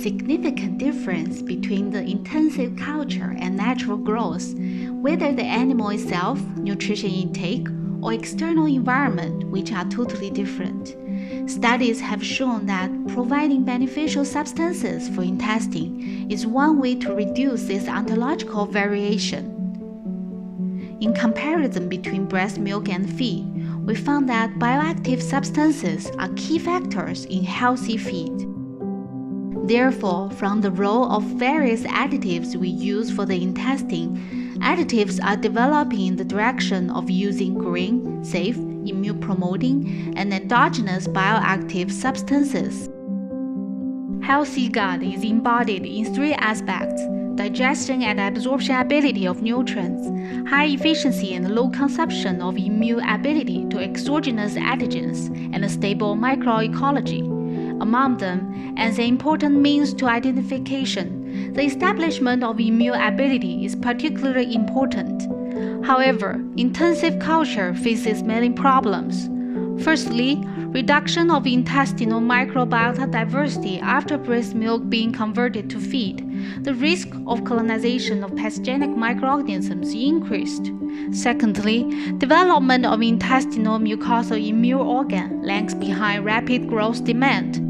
significant difference between the intensive culture and natural growth, whether the animal itself, nutrition intake, or external environment, which are totally different. Studies have shown that providing beneficial substances for intestine is one way to reduce this ontological variation. In comparison between breast milk and feed, we found that bioactive substances are key factors in healthy feed. Therefore, from the role of various additives we use for the intestine, additives are developing in the direction of using green, safe, immune-promoting, and endogenous bioactive substances. Healthy gut is embodied in three aspects: digestion and absorption ability of nutrients, high efficiency and low consumption of immune ability to exogenous antigens, and a stable microecology. Among them, as an important means to identification, the establishment of immune ability is particularly important. However, intensive culture faces many problems. Firstly, reduction of intestinal microbiota diversity after breast milk being converted to feed. The risk of colonization of pathogenic microorganisms increased. Secondly, development of intestinal mucosal immune organ lags behind rapid growth demand.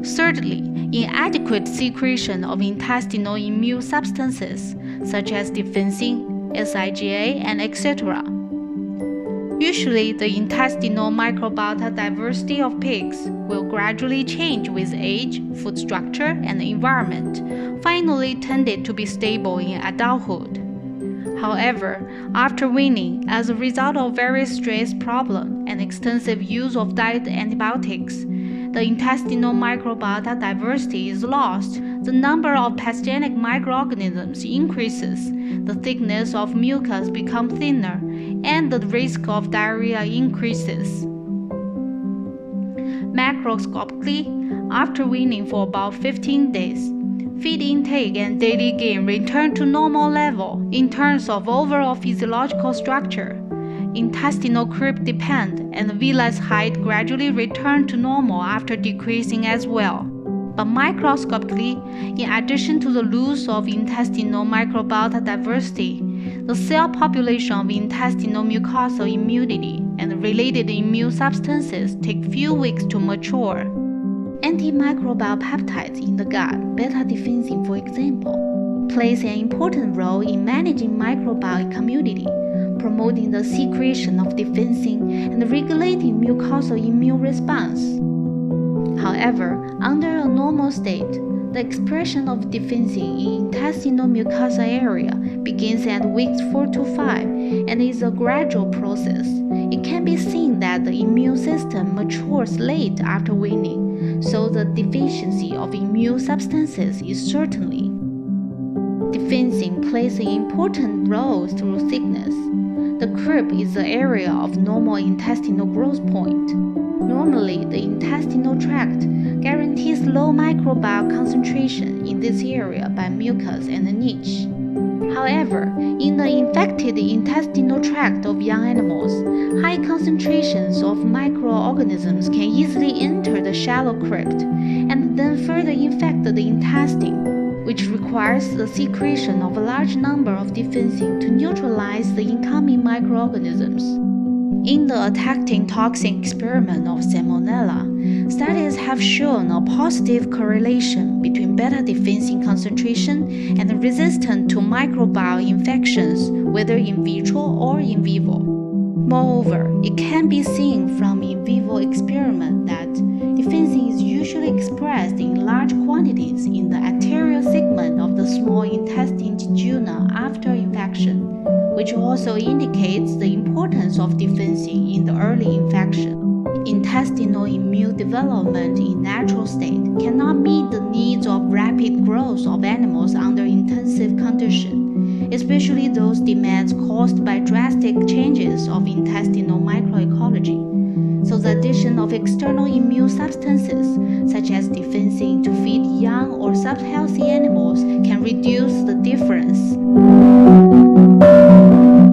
Thirdly, inadequate secretion of intestinal immune substances such as defensin, SIGA, and etc. Usually, the intestinal microbiota diversity of pigs will gradually change with age, food structure, and environment, finally tended to be stable in adulthood. However, after weaning, as a result of various stress problems and extensive use of diet antibiotics, the intestinal microbiota diversity is lost, the number of pathogenic microorganisms increases, the thickness of mucus becomes thinner, and the risk of diarrhea increases. Macroscopically, after weaning for about 15 days, feed intake and daily gain return to normal level in terms of overall physiological structure. Intestinal creep depend and villus height gradually return to normal after decreasing as well. But microscopically, in addition to the loss of intestinal microbiota diversity, the cell population of intestinal mucosal immunity and related immune substances take few weeks to mature. Antimicrobial peptides in the gut, beta-defensin for example, plays an important role in managing microbial community, promoting the secretion of defensin and regulating mucosal immune response. However, under a normal state, the expression of defensin in intestinal mucosa area begins at weeks 4 to 5 and is a gradual process. It can be seen that the immune system matures late after weaning, so the deficiency of immune substances is certainly. Defensin plays an important role through thickness. The crib is the area of normal intestinal growth point. Normally, the intestinal tract guarantees low microbial concentration in this area by mucus and niche. However, in the infected intestinal tract of young animals, high concentrations of microorganisms can easily enter the shallow crypt and then further infect the intestine, which requires the secretion of a large number of defensin to neutralize the incoming microorganisms. In the attacking toxin experiment of Salmonella, studies have shown a positive correlation between beta-defensin concentration and resistance to microbial infections, whether in vitro or in vivo. Moreover, it can be seen from in vivo experiment that defensin is usually expressed in large quantities in the anterior segment of the small intestine jejunum after infection, which also indicates the importance of defensin in the early infection. Intestinal immune development in natural state cannot meet the needs of rapid growth of animals under intensive condition, especially those demands caused by drastic changes of intestinal microecology. So the addition of external immune substances, such as defensin, to feed young or subhealthy animals can reduce the difference.